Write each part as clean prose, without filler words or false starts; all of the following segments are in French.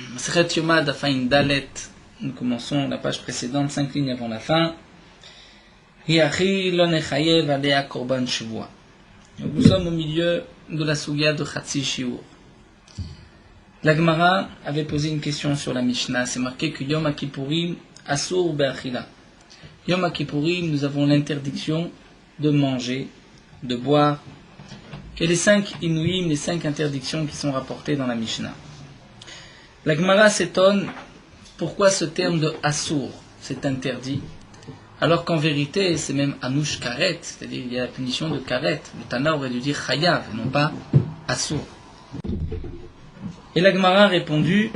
Masechet Yoma Dafain Dalet, nous commençons la page précédente, 5 lignes avant la fin. Hiachi lo nechayev alea korban shavua. Nous sommes au milieu de la Sugia de Chatzi Shiur. La Gemara avait posé une question sur la Mishnah. C'est marqué que Yom HaKippurim asur be'achila. Yom HaKippurim, nous avons l'interdiction de manger, de boire, et les 5 inuim, les 5 interdictions qui sont rapportées dans la Mishnah. La Gemara s'étonne pourquoi ce terme de asur, c'est interdit, alors qu'en vérité c'est même anush karet, c'est-à-dire il y a la punition de karet. Le Tana aurait dû dire chayav et non pas asur. Et la Gemara a répondu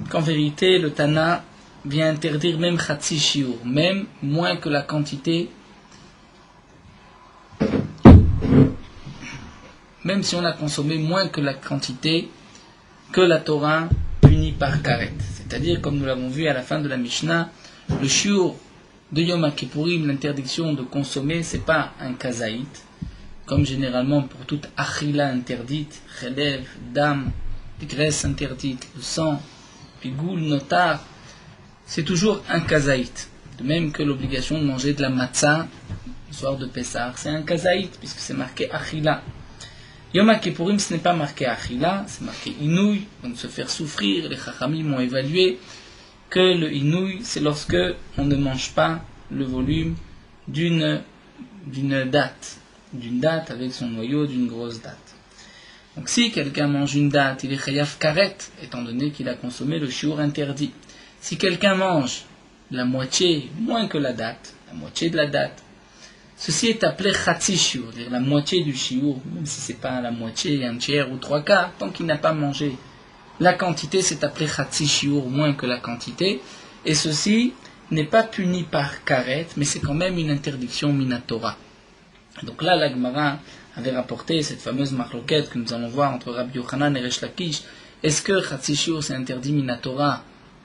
qu'en vérité le Tana vient interdire même chatzi shiur, même moins que la quantité, même si on a consommé moins que la quantité que la Torah punit par karet. C'est-à-dire, comme nous l'avons vu à la fin de la Mishnah, le shiur de Yom HaKippurim, l'interdiction de consommer, c'est pas un kazaït, comme généralement pour toute achila interdite, chelev, dam, des graisses interdites, le sang, pigoul, notar, c'est toujours un kazaït. De même que l'obligation de manger de la matzah le soir de Pessah, c'est un kazaït, puisque c'est marqué achila. Yom HaKippurim, ce n'est pas marqué achila, c'est marqué inouï, donc se faire souffrir. Les chachamim ont évalué que le inouï, c'est lorsque on ne mange pas le volume d'une date avec son noyau d'une grosse date. Donc si quelqu'un mange une date, il est chayav karet, étant donné qu'il a consommé le shiur interdit. Si quelqu'un mange la moitié, moins que la date, la moitié de la date, ceci est appelé chatzi shiur, c'est-à-dire la moitié du shiur, même si c'est pas la moitié, un tiers ou 3/4, tant qu'il n'a pas mangé la quantité, c'est appelé chatzi shiur, moins que la quantité, et ceci n'est pas puni par karet, mais c'est quand même une interdiction minatora. Donc là, la Gemara avait rapporté cette fameuse marloquette que nous allons voir entre Rabbi Yochanan et Resh Lakish. Est-ce que chatzi shiur c'est interdit minatora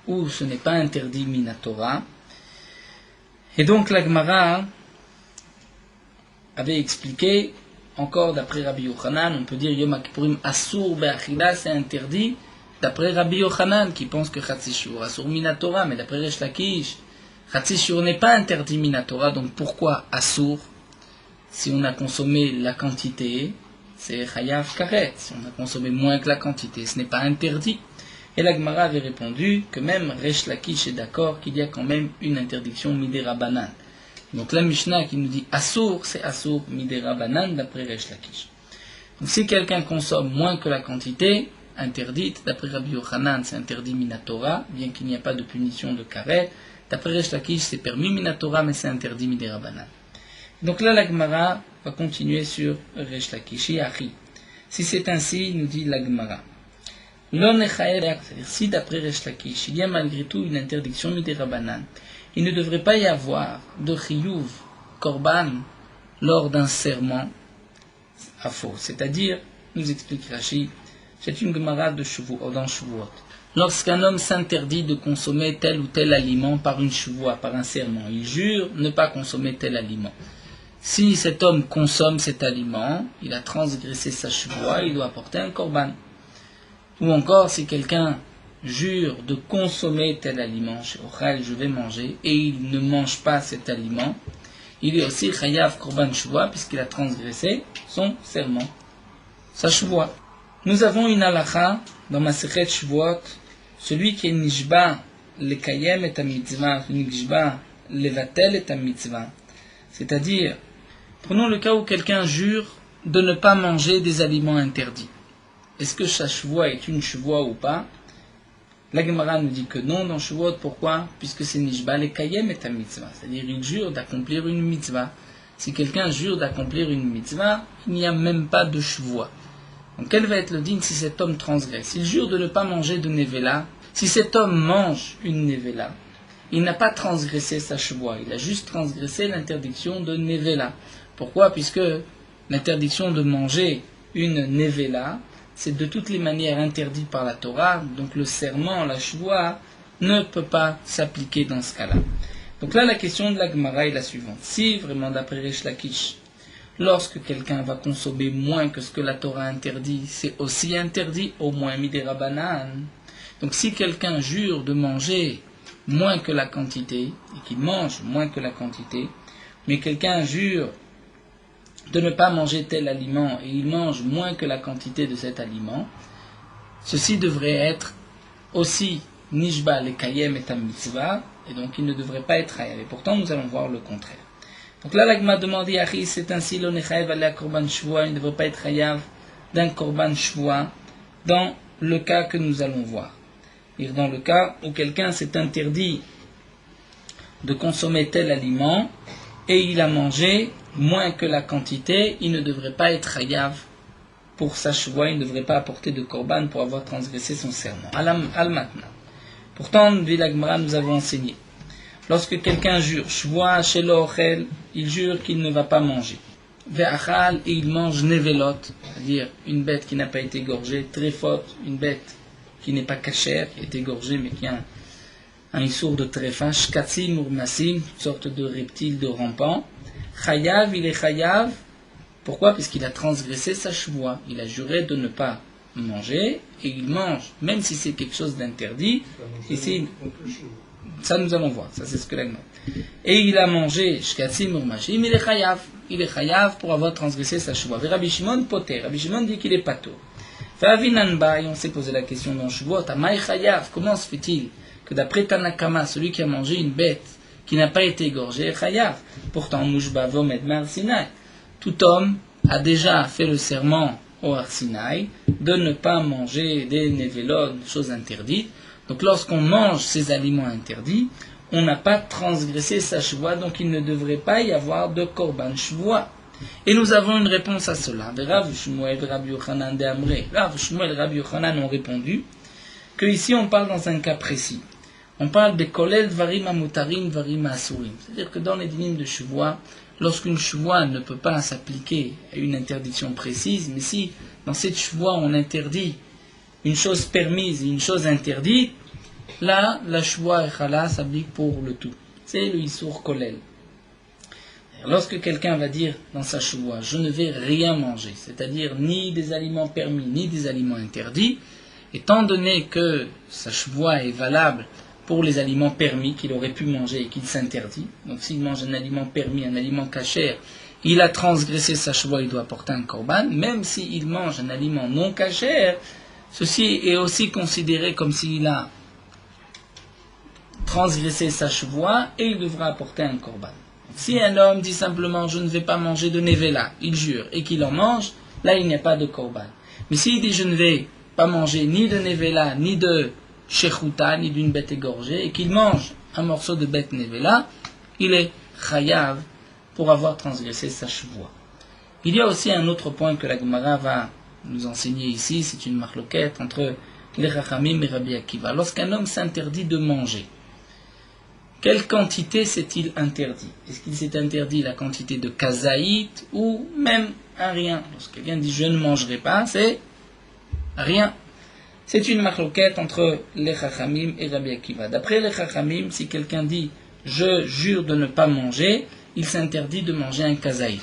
ou ce n'est pas interdit minatora? Et donc la Gemara avait expliqué, encore d'après Rabbi Yochanan, on peut dire Yom HaKippurim asur be'achila, c'est interdit, d'après Rabbi Yochanan qui pense que chatzi shiur asur minatora, mais d'après Resh Lakish, chatzi shiur n'est pas interdit minatora, donc pourquoi asur? Si on a consommé la quantité, c'est chayav karet. Si on a consommé moins que la quantité, ce n'est pas interdit. Et la Gemara avait répondu que même Resh Lakish est d'accord qu'il y a quand même une interdiction midera banan. Donc la Mishnah qui nous dit asur, c'est asur midera banan d'après Resh Lakish. Donc si quelqu'un consomme moins que la quantité interdite, d'après Rabbi Yochanan, c'est interdit minatora, bien qu'il n'y a pas de punition de karet. D'après Resh Lakish, c'est permis minatora, mais c'est interdit midera banan. Donc là, la Gemara va continuer sur Resh Lakish. Si c'est ainsi, nous dit la Gemara, c'est-à-dire si d'après Resh Lakish, il y a malgré tout une interdiction midera banan, il ne devrait pas y avoir de chiyuv korban lors d'un serment à faux. C'est-à-dire, nous explique Rashi, c'est une Gemara de dans Shavuot. Lorsqu'un homme s'interdit de consommer tel ou tel aliment par une shuvua, par un serment, il jure ne pas consommer tel aliment. Si cet homme consomme cet aliment, il a transgressé sa shuvua, il doit apporter un korban. Ou encore, si quelqu'un jure de consommer tel aliment, chez Ochal, je vais manger, et il ne mange pas cet aliment, il est aussi chayav korban shuvua, puisqu'il a transgressé son serment, sa shuvua. Nous avons une halakha dans Masechet Shavuot, celui qui est nishba lekayem et mitzvah, nishba levatel et mitzvah. C'est-à-dire, prenons le cas où quelqu'un jure de ne pas manger des aliments interdits. Est-ce que sa shuvua est une shuvua ou pas? La Gemara nous dit que non dans Shavuot. Pourquoi? Puisque c'est nishba lekayem et mitzvah. C'est-à-dire, il jure d'accomplir une mitzvah. Si quelqu'un jure d'accomplir une mitzvah, il n'y a même pas de shuvua. Donc quel va être le din si cet homme transgresse? S'il jure de ne pas manger de nevela, si cet homme mange une nevela, il n'a pas transgressé sa shuvua, il a juste transgressé l'interdiction de nevela. Pourquoi? Puisque l'interdiction de manger une nevela, c'est de toutes les manières interdit par la Torah, donc le serment, la shuvua, ne peut pas s'appliquer dans ce cas-là. Donc là, la question de la Gemara est la suivante. Si vraiment d'après Resh Lakish, lorsque quelqu'un va consommer moins que ce que la Torah interdit, c'est aussi interdit, au moins midera banan. Donc si quelqu'un jure de manger moins que la quantité, et qu'il mange moins que la quantité, mais quelqu'un jure de ne pas manger tel aliment et il mange moins que la quantité de cet aliment, ceci devrait être aussi nishba le kayem et mitzvah, et donc il ne devrait pas être hayav. Et pourtant nous allons voir le contraire. Donc là, l'agma demandé à Achis, c'est ainsi l'onechayev ala korban shvoua, il ne devrait pas être hayav d'un korban shvoua, dans le cas que nous allons voir. Et dans le cas où quelqu'un s'est interdit de consommer tel aliment, et il a mangé moins que la quantité, il ne devrait pas être hayav pour sa shvoua, il ne devrait pas apporter de korban pour avoir transgressé son serment. Al-Matna. Pourtant, dit l'agmara, nous avons enseigné. Lorsque quelqu'un jure, shvoua shelo ochel, il jure qu'il ne va pas manger. Ve'achal, et il mange nevelot, c'est-à-dire une bête qui n'a pas été égorgée, trefot, une bête qui n'est pas cachère, qui est égorgée, mais qui a un issour de trefa, shkatzim urmasim, une sorte de reptile de rampant. Chayav, il est chayav. Pourquoi? Parce qu'il a transgressé sa shvoua. Il a juré de ne pas manger, et il mange, même si c'est quelque chose d'interdit. Ici, ça nous allons voir, ça c'est ce que l'agma. Et il a mangé shkatzim urmashim, il est chayav. Il est chayav pour avoir transgressé sa shvoua. Rabbi Shimon poter. Rabbi Shimon dit qu'il est pato. Et on s'est posé la question dans Shavuot, Amay chayav, comment se fait-il que d'après Tanakama, celui qui a mangé une bête qui n'a pas été égorgée est chayav? Pourtant, Mushba vomed mar Sinai. Tout homme a déjà fait le serment au Har Sinai de ne pas manger des nevelot, des choses interdites. Donc lorsqu'on mange ces aliments interdits, on n'a pas transgressé sa shvoua, donc il ne devrait pas y avoir de korban shvoua. Et nous avons une réponse à cela. Rav Shmuel et Rabbi Yochanan de Amré. Rav Shmuel et Rabbi Yochanan ont répondu que ici on parle dans un cas précis. On parle de kolel dvarim amutarim dvarim asurim. C'est-à-dire que dans les dynimes de shvoua, lorsqu'une shvoua ne peut pas s'appliquer à une interdiction précise, mais si dans cette shvoua on interdit une chose permise et une chose interdite, là la shvoua et chala s'applique pour le tout. C'est le issour kolel. Lorsque quelqu'un va dire dans sa shvoua, je ne vais rien manger, c'est-à-dire ni des aliments permis, ni des aliments interdits, étant donné que sa shvoua est valable pour les aliments permis qu'il aurait pu manger et qu'il s'interdit, donc s'il mange un aliment permis, un aliment cachère, il a transgressé sa shvoua, il doit apporter un korban, même s'il mange un aliment non cachère, ceci est aussi considéré comme s'il a transgressé sa shvoua et il devra apporter un korban. Si un homme dit simplement je ne vais pas manger de nevela, il jure, et qu'il en mange, là il n'y a pas de korban. Mais s'il dit je ne vais pas manger ni de nevela, ni de shechuta, ni d'une bête égorgée, et qu'il mange un morceau de bête nevela, il est chayav pour avoir transgressé sa shvoua. Il y a aussi un autre point que la Gemara va nous enseigner ici, c'est une marloquette entre les Chachamim et Rabbi Akiva. Lorsqu'un homme s'interdit de manger, quelle quantité s'est-il interdit? Est-ce qu'il s'est interdit la quantité de kazaït ou même un rien? Lorsque quelqu'un dit je ne mangerai pas, c'est rien. C'est une marloquette entre les Chachamim et Rabbi Akiva. D'après les Chachamim, si quelqu'un dit je jure de ne pas manger, il s'interdit de manger un kazaït.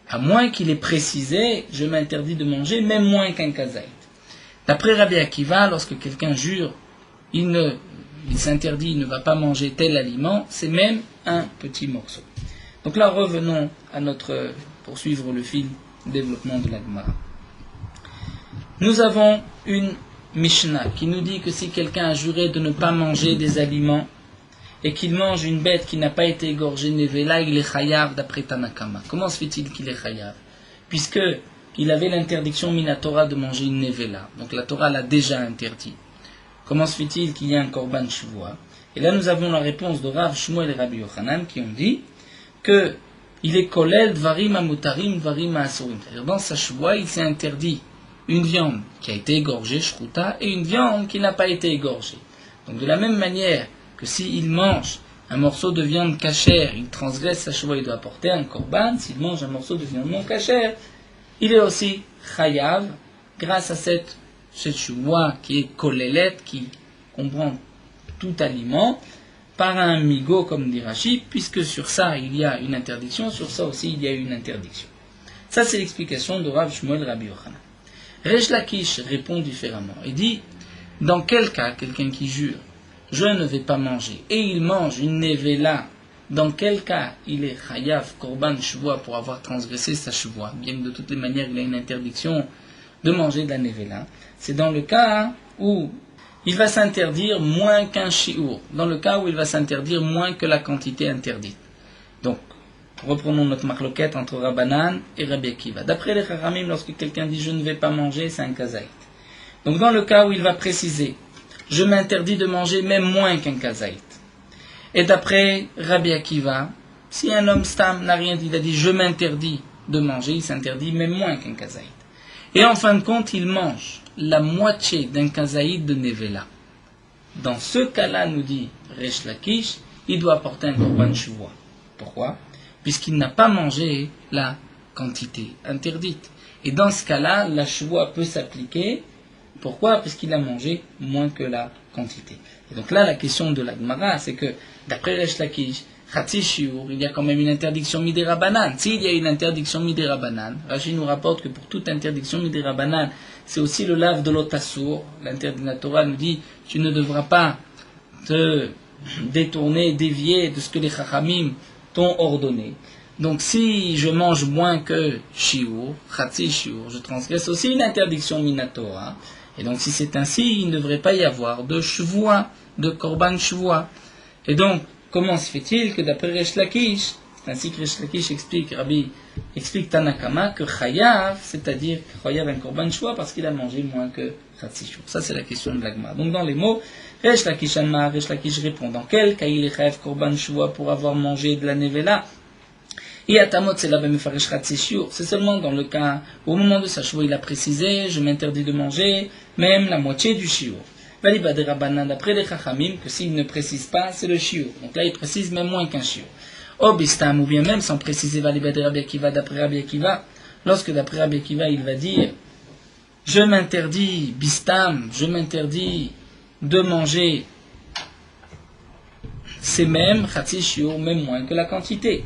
À moins qu'il ait précisé je m'interdis de manger même moins qu'un kazaït. D'après Rabbi Akiva, lorsque quelqu'un jure, il s'interdit, il ne va pas manger tel aliment, c'est même un petit morceau. Donc là, revenons à poursuivre le fil de développement de la Gemara. Nous avons une Mishnah qui nous dit que si quelqu'un a juré de ne pas manger des aliments et qu'il mange une bête qui n'a pas été égorgée nevela, il est chayav d'après Tanakama. Comment se fait-il qu'il est chayav? Puisque il avait l'interdiction minatora de manger une nevela. Donc la Torah l'a déjà interdit. Comment se fait-il qu'il y ait un korban shvoua? Et là nous avons la réponse de Rav Shmuel et Rabbi Yochanan qui ont dit que il est kolel dvarim amutarim dvarim asurim. C'est-à-dire dans sa shvoua il s'est interdit une viande qui a été égorgée, shruta, et une viande qui n'a pas été égorgée. Donc de la même manière que s'il mange un morceau de viande cachère, il transgresse sa shvoua, il doit apporter un korban. S'il mange un morceau de viande non cachère, il est aussi chayav grâce à cette shvoua qui est kolelet, qui comprend tout aliment, par un migo comme dit Rashi, puisque sur ça il y a une interdiction, sur ça aussi il y a une interdiction. Ça c'est l'explication de Rav Shmuel Rabbi Yochanan. Resh Lakish répond différemment et dit Dans quel cas, quelqu'un qui jure, je ne vais pas manger, et il mange une nevela, dans quel cas il est chayav korban shvoua pour avoir transgressé sa shvoua, bien que de toutes les manières il a une interdiction de manger de la nevela. C'est dans le cas où il va s'interdire moins qu'un shiur, dans le cas où il va s'interdire moins que la quantité interdite. Donc, reprenons notre marloquette entre Rabbanan et Rabbi Akiva. D'après les Chachamim, lorsque quelqu'un dit je ne vais pas manger, c'est un kazaït. Donc dans le cas où il va préciser je m'interdis de manger même moins qu'un kazaït. Et d'après Rabbi Akiva, si un homme stam n'a rien dit, il a dit je m'interdis de manger, il s'interdit même moins qu'un kazaït. Et en fin de compte, il mange la moitié d'un kazaït de nevela. Dans ce cas-là, nous dit Resh Lakish, il doit apporter un korban shuvua. Pourquoi ? Puisqu'il n'a pas mangé la quantité interdite. Et dans ce cas-là, la shuvua peut s'appliquer. Pourquoi ? Puisqu'il a mangé moins que la quantité. Et donc là, la question de la Gemara, c'est que, d'après Resh Lakish, Chatzi Shiur, il y a quand même une interdiction midera banan. S'il y a une interdiction midera banan, Rashi nous rapporte que pour toute interdiction midera banan, c'est aussi le lave de l'otasour. La Torah nous dit, tu ne devras pas te détourner, dévier de ce que les Chachamim t'ont ordonné. Donc si je mange moins que Shiur, Chatzi Shiur, je transgresse aussi une interdiction minatora. Et donc si c'est ainsi, il ne devrait pas y avoir de shvoua, de korban shvoua. Et donc, comment se fait-il que d'après Resh Lakish, c'est ainsi que Resh Lakish explique Tanakama, que Chayav, c'est-à-dire Chayav un korban shvoua parce qu'il a mangé moins que Chatzi Shiur. Ça c'est la question de l'Agma. Donc dans les mots, Resh Lakish répond, dans quel cas il est Chayav korban shvoua pour avoir mangé de la nevela? C'est seulement dans le cas où au moment de sa shvoua il a précisé je m'interdis de manger même la moitié du shiur. D'après les chachamim que s'il ne précise pas c'est le shiur. Donc là il précise même moins qu'un shiur. Bistam ou bien même sans préciser d'après Rabbi Akiva, lorsque d'après Rabbi Akiva il va dire je m'interdis bistam, je m'interdis de manger c'est même chatzi shiur, même moins que la quantité.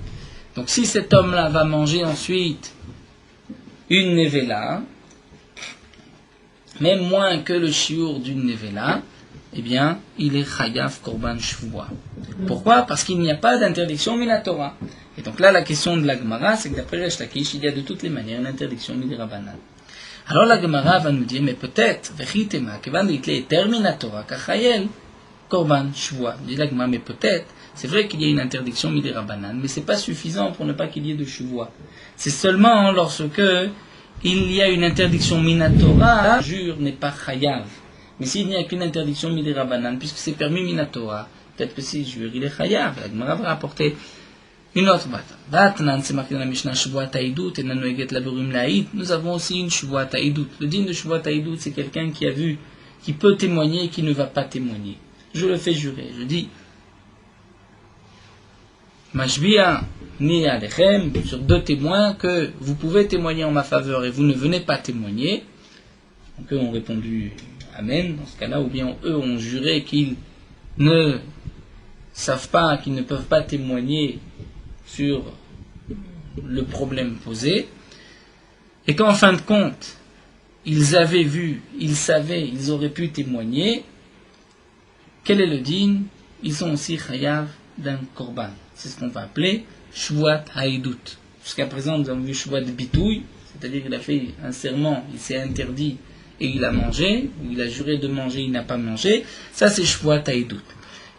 Donc si cet homme-là va manger ensuite une nevela, même moins que le shiur d'une nevela, eh bien, il est chayav korban shvoua. Pourquoi ? Parce qu'il n'y a pas d'interdiction minatora. Et donc là, la question de la Gemara, c'est que d'après Resh Lakish, il y a de toutes les manières une interdiction midirabanan. Alors la Gemara va nous dire, mais peut-être, vechitema, kevan ditle terminatora, kachayel, korban shvoua. Dit la Gemara, mais peut-être, c'est vrai qu'il y a une interdiction midirabanan, mais ce n'est pas suffisant pour ne pas qu'il y ait de shvoua. C'est seulement lorsque il y a une interdiction minatora, le jure n'est pas chayav. Mais s'il n'y a qu'une interdiction midirabanan, puisque c'est permis minatora, peut-être que s'il jure, il est chayav. La Gemara va rapporter une autre bata. Batnan, c'est marqué dans la Mishnah, shvoua taïdout, et nanoeget laburim laïd. Nous avons aussi une shvoua taïdout. Le din de shvoua taïdout, c'est quelqu'un qui a vu, qui peut témoigner et qui ne va pas témoigner. Je le fais jurer. Je dis, Mashbia ni alechem, sur 2 témoins, que vous pouvez témoigner en ma faveur et vous ne venez pas témoigner. Donc eux ont répondu Amen, dans ce cas-là, ou bien eux ont juré qu'ils ne savent pas, qu'ils ne peuvent pas témoigner sur le problème posé, et qu'en fin de compte, ils avaient vu, ils savaient, ils auraient pu témoigner. Quel est le din ? Ils sont aussi chayav d'un korban. C'est ce qu'on va appeler shvuat haïdout. Jusqu'à présent, nous avons vu shvuat bitouille, c'est-à-dire qu'il a fait un serment, il s'est interdit et il a mangé, ou il a juré de manger, il n'a pas mangé. Ça, c'est shvuat haïdout.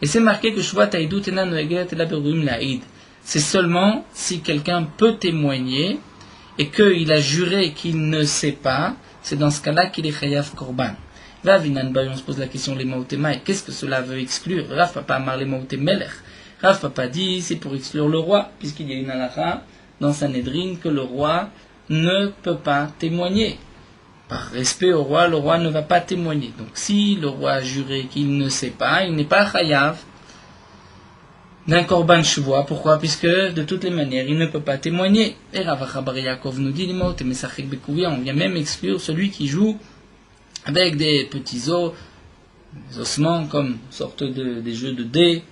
Et c'est marqué que shvuat haïdout ena noeget la beruim laïd. C'est seulement si quelqu'un peut témoigner et qu'il a juré qu'il ne sait pas, c'est dans ce cas-là qu'il est chayav korban. Va vinan on se pose la question les maotémaï. Qu'est-ce que cela veut exclure ? Rav Papa amar les maotémelech. Rav Papa dit c'est pour exclure le roi, puisqu'il y a une halakha dans Sanhedrin que le roi ne peut pas témoigner. Par respect au roi, le roi ne va pas témoigner. Donc si le roi a juré qu'il ne sait pas, il n'est pas chayav d'un korban shvoua. Pourquoi ? Puisque de toutes les manières, il ne peut pas témoigner. Et Rav Achabar Yaakov nous dit les maotémesachek bekouvia, on vient même exclure celui qui joue avec des petits os, des ossements comme sorte des jeux de dés,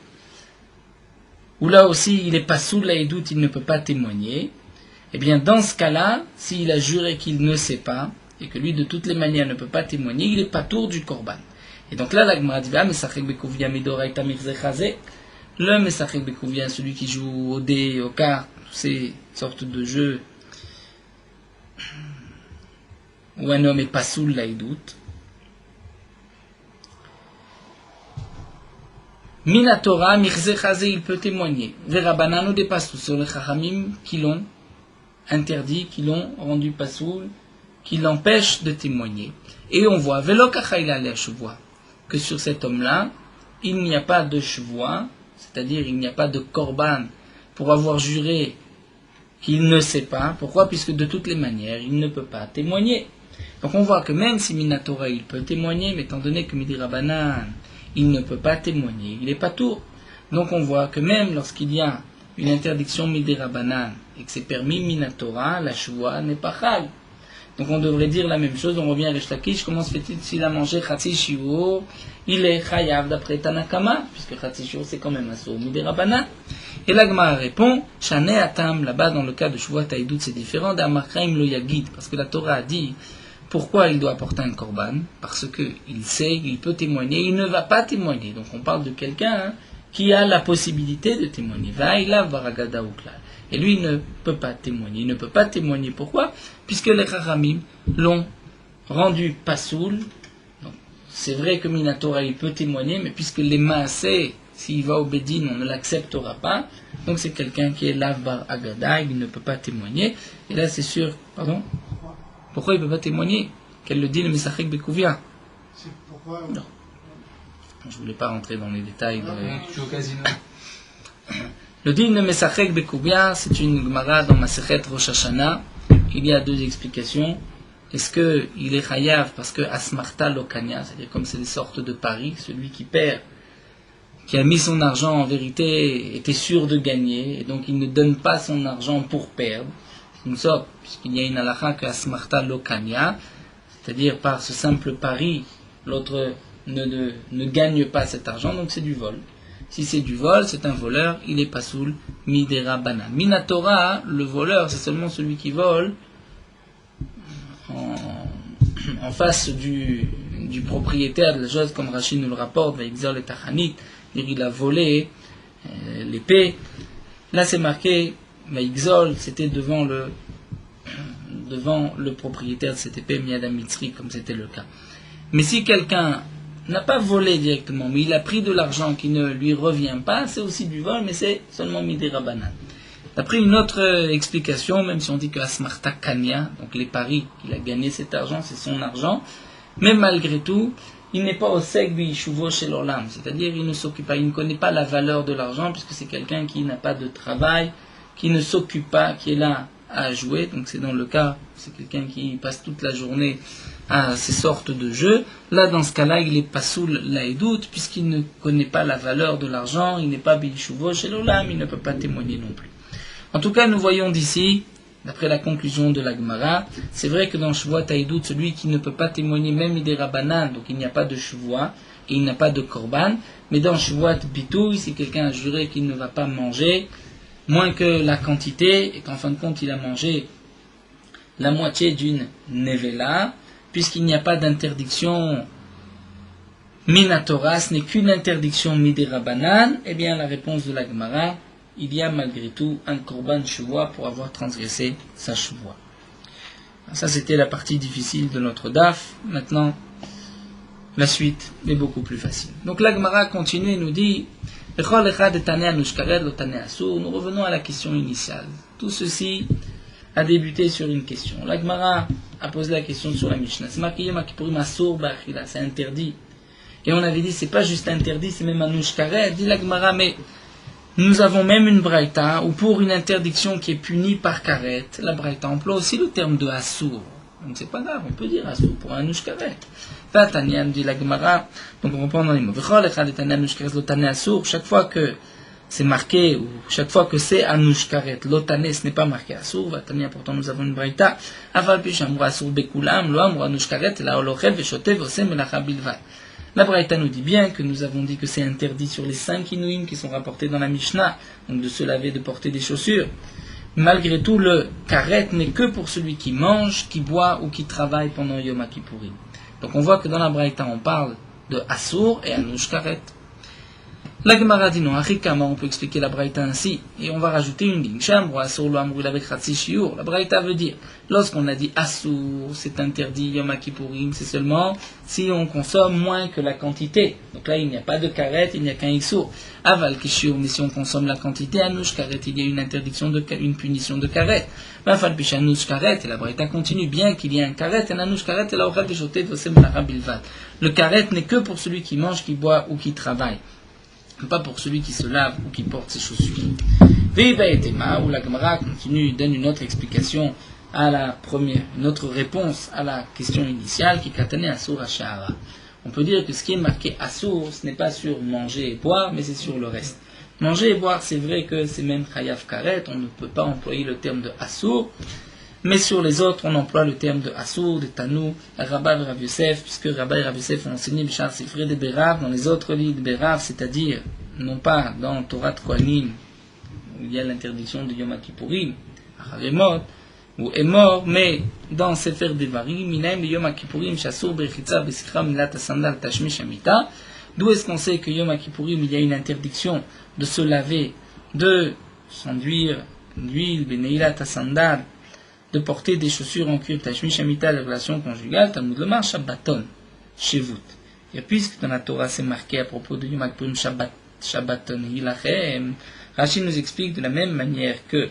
où là aussi il n'est pas sous l'aïdout, il ne peut pas témoigner. Eh bien dans ce cas-là, s'il a juré qu'il ne sait pas, et que lui de toutes les manières ne peut pas témoigner, il est pas tour du korban. Et donc là, la Gemara dit, Mesachek Bekuvia Midoraita Mirzechaze. Le Mesachek Bekuvia, celui qui joue au dé, aux cartes, toutes ces sortes de jeux où un homme est pas soul laïdout. Minatora Mirzechaze, il peut témoigner. Verabanan, on dépasse tout sur les Chachamim qui l'ont interdit, qui l'ont rendu pas soul, qui l'empêchent de témoigner. Et on voit, que sur cet homme-là, il n'y a pas de chevoie, c'est-à-dire il n'y a pas de korban pour avoir juré qu'il ne sait pas. Pourquoi? Puisque de toutes les manières, il ne peut pas témoigner. Donc on voit que même si Minatora, il peut témoigner, mais étant donné que Midi Rabbanan, il ne peut pas témoigner, il n'est pas tour. Donc on voit que même lorsqu'il y a une interdiction Midi Rabbanan et que c'est permis Minatora, la chevoie n'est pas chal. Donc on devrait dire la même chose, on revient à Resh Lakish, comment se fait-il s'il a mangé Chatzi Shiur, il est chayav d'après Tanakama, puisque Chatzi Shiur c'est quand même un saut Midei Rabbanan. Et la Gemara répond, Shane Atam, là-bas dans le cas de Shuvat Taïdout c'est différent, d'Amarkraim lo Yagid, parce que la Torah a dit, pourquoi il doit apporter un korban? Parce qu'il sait, il peut témoigner, il ne va pas témoigner. Donc on parle de quelqu'un qui a la possibilité de témoigner. Vaïlav Baragada Uklal. Et lui, il ne peut pas témoigner. Il ne peut pas témoigner. Pourquoi? Puisque les Chachamim l'ont rendu pasoul. C'est vrai que Minatora, il peut témoigner, mais puisque les Maaseh, s'il va au Bédin, on ne l'acceptera pas. Donc c'est quelqu'un qui est Lav Bar Agada, il ne peut pas témoigner. Et là, c'est sûr. Pardon? Pourquoi il ne peut pas témoigner? Qu'elle le dit le Mesachek Bekuvia. C'est pourquoi? Non. Je ne voulais pas rentrer dans les détails. Tu joues au casino. Le din de Mesachek Bekuvia, c'est une Gemara dans Masechet Rosh Hashanah. Il y a deux explications. Est-ce qu'il est chayav parce que Asmarta Lokania, c'est-à-dire comme c'est des sortes de paris, celui qui perd, qui a mis son argent en vérité, était sûr de gagner, et donc il ne donne pas son argent pour perdre. Une sorte, puisqu'il y a une halakha que Asmarta Lokania, c'est-à-dire par ce simple pari, l'autre ne gagne pas cet argent, donc c'est du vol. Si c'est du vol, c'est un voleur, il est pasoul Midei Rabbanan. Minatora, le voleur, c'est seulement celui qui vole en face du propriétaire de la chose, comme Rachid nous le rapporte, Vaïxol et Tachanit, il a volé l'épée. Là c'est marqué, Vaïxol, c'était devant le propriétaire de cette épée, Miyadam Mitzri, comme c'était le cas. Mais si quelqu'un n'a pas volé directement, mais il a pris de l'argent qui ne lui revient pas, c'est aussi du vol, mais c'est seulement Midei Rabbanan. D'après une autre explication, même si on dit que Asmarta Kanya, donc les paris qu'il a gagné cet argent, c'est son argent, mais malgré tout, il n'est pas au sek bishuvo chez l'olam, c'est-à-dire il ne s'occupe pas, il ne connaît pas la valeur de l'argent, puisque c'est quelqu'un qui n'a pas de travail, qui ne s'occupe pas, qui est là à jouer, donc c'est dans le cas, c'est quelqu'un qui passe toute la journée à ces sortes de jeux. Là, dans ce cas-là, il est pas soul laïdout, puisqu'il ne connaît pas la valeur de l'argent, il n'est pas bishuvo chez l'olam, il ne peut pas témoigner non plus. En tout cas, nous voyons d'ici, d'après la conclusion de la Gemara, c'est vrai que dans Shuvat Taïdout, celui qui ne peut pas témoigner même Midei Rabbanan, donc il n'y a pas de Shuvoa, et il n'a pas de Korban, mais dans Shuvat Bitouy, si quelqu'un a juré qu'il ne va pas manger moins que la quantité, et qu'en fin de compte il a mangé la moitié d'une Nevela, puisqu'il n'y a pas d'interdiction Minatora, ce n'est qu'une interdiction Midei Rabbanan, eh bien la réponse de la Gemara, il y a malgré tout un korban chevois pour avoir transgressé sa chevois. Ça c'était la partie difficile de notre daf. Maintenant, la suite est beaucoup plus facile. Donc la Gemara continue et nous dit nous revenons à la question initiale. Tout ceci a débuté sur une question. La Gemara a posé la question sur la Mishnah. C'est interdit. Et on avait dit c'est pas juste interdit, c'est même un nushkaret. Dit la Gemara, mais nous avons même une braïta où pour une interdiction qui est punie par karet, la braïta emploie aussi le terme de assour. Donc c'est pas grave, on peut dire assour pour un nushkaret. Vatanian dit la Gemara, donc on reprend dans les mots. Chaque fois que c'est marqué, ou chaque fois que c'est anushkaret, l'otane, ce n'est pas marqué assour. Vatania, pourtant nous avons une braïta. Aval pishamra assour bekulam, lo amra anushkaret, la olochel veshotev osem melacha bilvad. La Braïta nous dit bien que nous avons dit que c'est interdit sur les 5 inouïm qui sont rapportés dans la Mishnah, donc de se laver, de porter des chaussures. Malgré tout, le karet n'est que pour celui qui mange, qui boit ou qui travaille pendant Yom Kippourim. Donc on voit que dans la Braïta on parle de Assour et Anouch Karet. La Gemara dit non, Achikama, on peut expliquer la Braïta ainsi, et on va rajouter une ligne. Sham, ou Assour, lo Amrul avec Khatsi Shiur. La Braïta veut dire, lorsqu'on a dit Assour, c'est interdit, Yom Kippourim, c'est seulement si on consomme moins que la quantité. Donc là, il n'y a pas de Karet, il n'y a qu'un Issour. Aval Kishiur, mais si on consomme la quantité, Anouch Karet, il y a une interdiction une punition de Karet. Bafal Pish Anouch Karet, et la Braïta continue, bien qu'il y ait un Karet, et Anouch Karet, et la Ochal Bishotet, Vosem Lara Bilvad. Le Karet n'est que pour celui qui mange, qui boit ou qui travaille. Pas pour celui qui se lave ou qui porte ses chaussures. Veiba et Tema, où la Gemara continue, donne une autre explication à la première, une autre réponse à la question initiale qui katane Assour Hashara. On peut dire que ce qui est marqué Assour, ce n'est pas sur manger et boire, mais c'est sur le reste. Manger et boire, c'est vrai que c'est même Chayav Karet, on ne peut pas employer le terme de Assour, mais sur les autres, on emploie le terme de Assour, de Tanou, Rabba et Rav Yosef, puisque Rabba et Rav Yosef ont enseigné Bishar Sifrei de Berav, dans les autres livres de Berav, c'est-à-dire, non pas dans Torah de Kohanim, où il y a l'interdiction de Yom Kippourim, Haremot, ou Emor, mais dans Sefer Devarim, Minaim Yom Kippourim, Shassour, Bechitza, Besichra, Milat, Sandal, Tashmish, Amita. D'où est-ce qu'on sait que Yom Kippourim, il y a une interdiction de se laver, de s'enduire d'huile, Beneilat, Sandal, de porter des chaussures en cuir, Tashmish, Amita, les relations conjugales, Talmud Lomar, Shabbaton, Shevut. Et puisque dans la Torah c'est marqué à propos de Yom Kippourim, Shabbaton, Hilachem, Rashi nous explique de la même manière que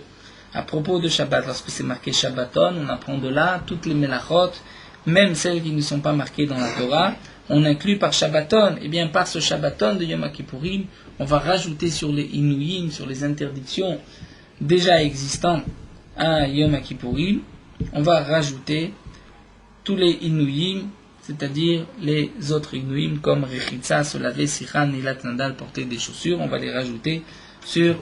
à propos de Shabbat, lorsque c'est marqué Shabbaton, on apprend de là toutes les melachot, même celles qui ne sont pas marquées dans la Torah, on inclut par Shabbaton. Et bien par ce Shabbaton de Yom Kippourim, on va rajouter sur les Inuyim, sur les interdictions déjà existantes à Yom Kippourim, on va rajouter tous les Inuyim, c'est-à-dire les autres Inuyim comme Rechitza, se laver, Sikhan, Nilat Nandal, porter des chaussures, on va les rajouter sur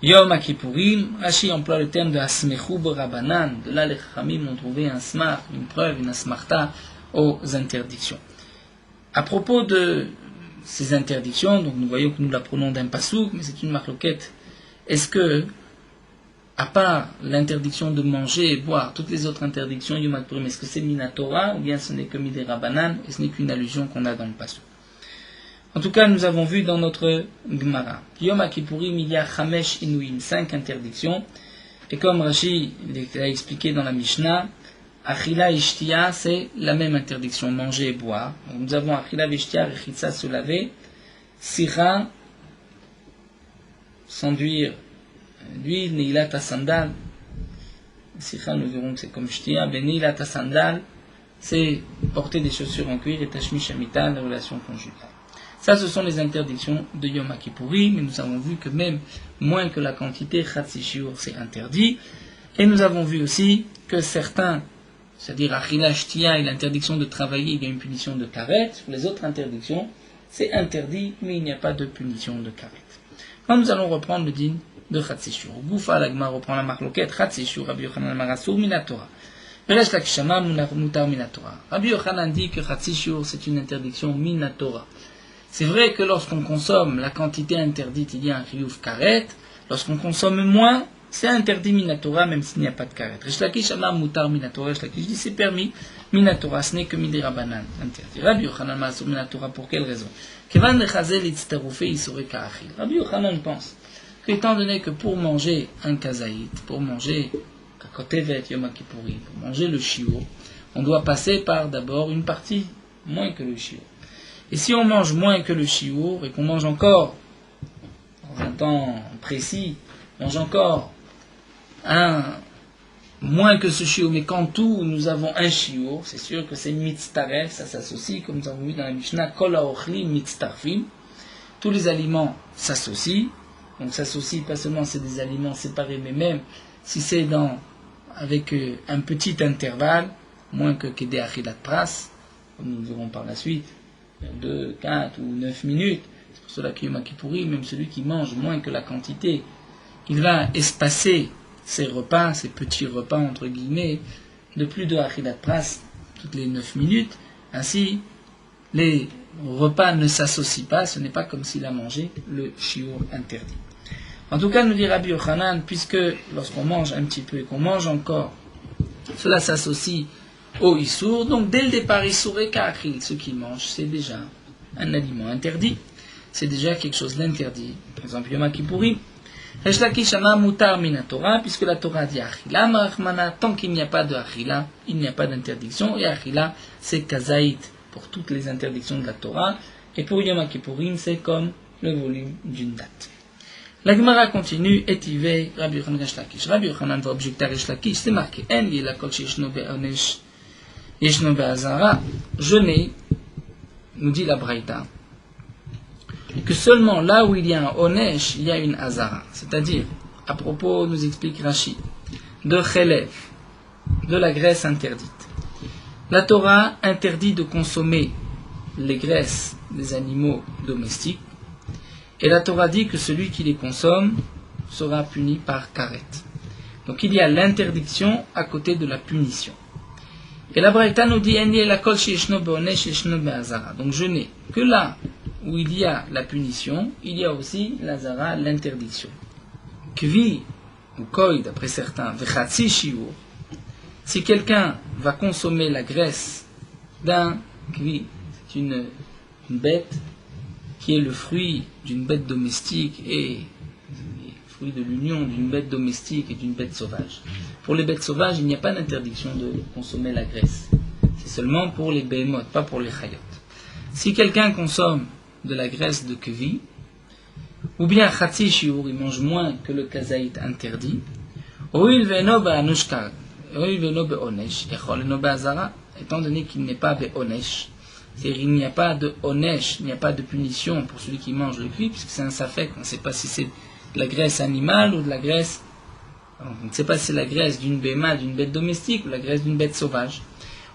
Yom Kippourim. Rashi emploie le terme de Asmechu B'Rabanan, de là les Chachamim ont trouvé un smar, une preuve, une asmarta aux interdictions. À propos de ces interdictions, donc nous voyons que nous la prenons d'un pasouk, mais c'est une marloquette. Est-ce que, à part l'interdiction de manger et boire, toutes les autres interdictions, Yom Kippourim, est-ce que c'est Minatora ou bien ce n'est que Midei Rabanan et ce n'est qu'une allusion qu'on a dans le pasouk? En tout cas, nous avons vu dans notre Gemara, Yom Kippourim, il y a Chamesh Inuim, 5 interdictions, et comme Rashi l'a expliqué dans la Mishnah, Achila et Shtia, c'est la même interdiction, manger et boire. Donc, nous avons Achila et Shtia, Rechitza, se laver, Sira, s'enduire d'huile, Neilat Sandal, Sira, nous verrons que c'est comme Shtia, mais Neilat Sandal, c'est porter des chaussures en cuir et Tashmish Amita, la relation conjugale. Ça, ce sont les interdictions de Yom Kippourim, mais nous avons vu que même moins que la quantité, Khatsi Shiur, c'est interdit. Et nous avons vu aussi que certains, c'est-à-dire Achila Shtia et l'interdiction de travailler, il y a une punition de karet. Sur les autres interdictions, c'est interdit, mais il n'y a pas de punition de karet. Maintenant, nous allons reprendre le din de Khatsi Shiur. Goufa, l'agma reprend la marloquette, Khatsi Shiur, Rabbi Yochanan Marasur, Minatora. Resh Lakishama, Mutar Minatora. Rabbi Yochanan dit que Khatsi Shiur, c'est une interdiction Minatora. C'est vrai que lorsqu'on consomme la quantité interdite, il y a un chiyuv karet. Lorsqu'on consomme moins, c'est interdit minatora, même s'il n'y a pas de karet. Resh Lakish amar mutar minatora. Resh Lakish dit c'est permis minatora, ce n'est que midei rabanan. Interdit. Rabbi Yochanan ma'asur minatora, pour quelle raison? Kevan lechazel itzterufe isore ka'achil. Rabbi Yochanan pense qu'étant donné que pour manger un kazaït, pour manger kakotevet yom kippourim, pour manger le shiur, on doit passer par d'abord une partie moins que le shiur. Et si on mange moins que le shiur, et qu'on mange encore, dans un temps précis, on mange encore moins que ce shiur, mais qu'en tout, nous avons un shiur, c'est sûr que c'est mitztaref, ça s'associe, comme nous avons vu dans la Mishnah, kol ha'ochlim mitztarfim, tous les aliments s'associent, donc s'associent, pas seulement c'est des aliments séparés, mais même si c'est avec un petit intervalle, moins que kedei achilat pras, comme nous verrons par la suite, 2, 4 ou 9 minutes. C'est pour cela que Yom Kippourim, même celui qui mange moins que la quantité, il va espacer ses repas, ses petits repas entre guillemets, de plus de achilat pras toutes les 9 minutes. Ainsi, les repas ne s'associent pas, ce n'est pas comme s'il a mangé le shiur interdit. En tout cas, nous dit Rabbi Yochanan, puisque lorsqu'on mange un petit peu et qu'on mange encore, cela s'associe au Issour. Donc dès le départ, Issour et Ka'akhil, ce qu'ils mangent, c'est déjà un aliment interdit. C'est déjà quelque chose d'interdit. Par exemple, Yom Kippourim. Resh Lakish Amar Mutar Mina Torah, puisque la Torah dit Achila, Marachmana, tant qu'il n'y a pas de Achila, il n'y a pas d'interdiction. Et Achila, c'est Kazaït pour toutes les interdictions de la Torah. Et pour Yom Kippourim, c'est comme le volume d'une date. La Gemara continue, Etive, Rabbi Yochanan Resh Lakish. Rabbi Yochanan va objecter à Resh Lakish, c'est marqué, En Yela Kol Sheshno Be'onesh, Yeshno Be'azara, jeûner, nous dit la Braïta, que seulement là où il y a un Onesh, il y a une Azara. C'est-à-dire, à propos, nous explique Rashi, de Chelev, de la graisse interdite. La Torah interdit de consommer les graisses des animaux domestiques, et la Torah dit que celui qui les consomme sera puni par karet. Donc il y a l'interdiction à côté de la punition. Et la Braïta nous dit donc jeûner que là où il y a la punition, il y a aussi l'azara, l'interdiction. Kvi ou koi, d'après certains, vechatsi shiur, si quelqu'un va consommer la graisse d'un kvi, c'est une bête qui est le fruit d'une bête domestique et fruit de l'union d'une bête domestique et d'une bête sauvage. Pour les bêtes sauvages, il n'y a pas d'interdiction de consommer la graisse. C'est seulement pour les behemoth, pas pour les chayot. Si quelqu'un consomme de la graisse de kvi, ou bien chatsi shiur, il mange moins que le kazaït interdit, étant donné qu'il n'est pas be'onesh, c'est-à-dire il n'y a pas de onesh, il n'y a pas de punition pour celui qui mange le kvi, puisque c'est un safek, on ne sait pas si c'est de la graisse animale ou de la graisse, on ne sait pas si c'est la graisse d'une béma, d'une bête domestique ou la graisse d'une bête sauvage.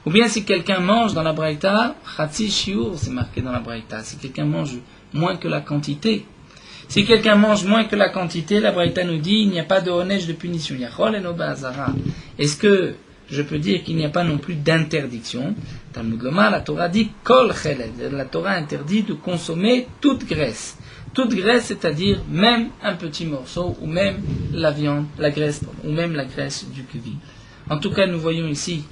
Ou bien si quelqu'un mange dans la braïta, chatsi shiur, c'est marqué dans la braïta, si quelqu'un mange moins que la quantité. Si quelqu'un mange moins que la quantité, la braïta nous dit il n'y a pas de onesh de punition. Yachol eno ba'azara. Est-ce que je peux dire qu'il n'y a pas non plus d'interdiction? Talmud Lomar, la Torah dit kol cheled. La Torah interdit de consommer toute graisse. Toute graisse, c'est-à-dire même un petit morceau, ou même la viande, la graisse, ou même la graisse du kvi. En tout cas, nous voyons ici,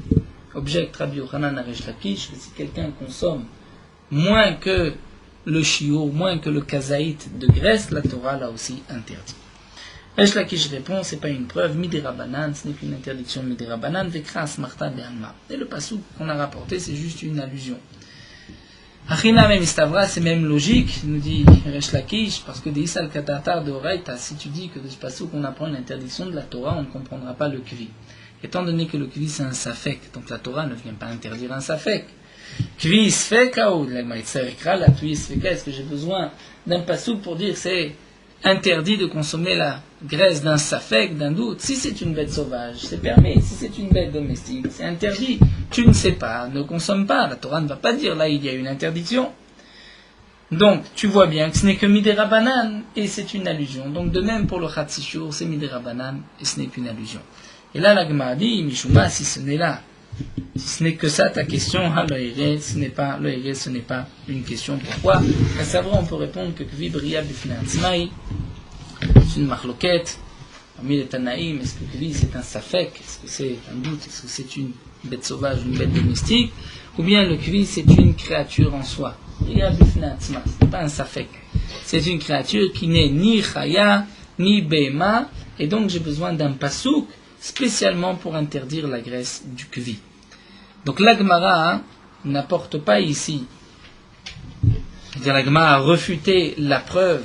objecte Rabbi Yochanan à Resh Lakish, que si quelqu'un consomme moins que le shiur, moins que le kazaït de graisse, la Torah l'a aussi interdit. Resh Lakish répond, c'est pas une preuve, midera banan, ce n'est qu'une interdiction midera banan, vekra asmarta be'alma. Et le passou qu'on a rapporté, c'est juste une allusion. Achina même istavra, c'est même logique, nous dit Resh Lakish, parce que des isal katatar de Horaïta, si tu dis que de ce passou qu'on apprend l'interdiction de la Torah, on ne comprendra pas le kvi. Étant donné que le kvi c'est un safek, donc la Torah ne vient pas interdire un safek. Kvi sfeka ou la tui sfeka, est-ce que j'ai besoin d'un passou pour dire c'est interdit de consommer la graisse d'un safek, d'un doute? Si c'est une bête sauvage, c'est permis. Si c'est une bête domestique, c'est interdit. Tu ne sais pas, ne consomme pas. La Torah ne va pas dire là il y a une interdiction. Donc, tu vois bien que ce n'est que midera banan et c'est une allusion. Donc, de même pour le chatsi shiur, c'est midera banan et ce n'est qu'une allusion. Et là, la Gemara dit, Mishuma, si ce n'est là, si ce n'est que ça ta question, ce n'est pas une question. Pourquoi? À savoir, on peut répondre que kvi bria bifnei atzmai, c'est une marloquette. Parmi les Tanaïm, est-ce que kvi c'est un safek? Est-ce que c'est un doute? Est-ce que c'est une bête sauvage, une bête domestique? Ou bien le kvi c'est une créature en soi? Bria bifnei atzmai, ce n'est pas un safek. C'est une créature qui n'est ni chaya, ni bema, et donc j'ai besoin d'un pasouk spécialement pour interdire la graisse du kvi. Donc la Gemara n'apporte pas ici, la Gemara a refuté la preuve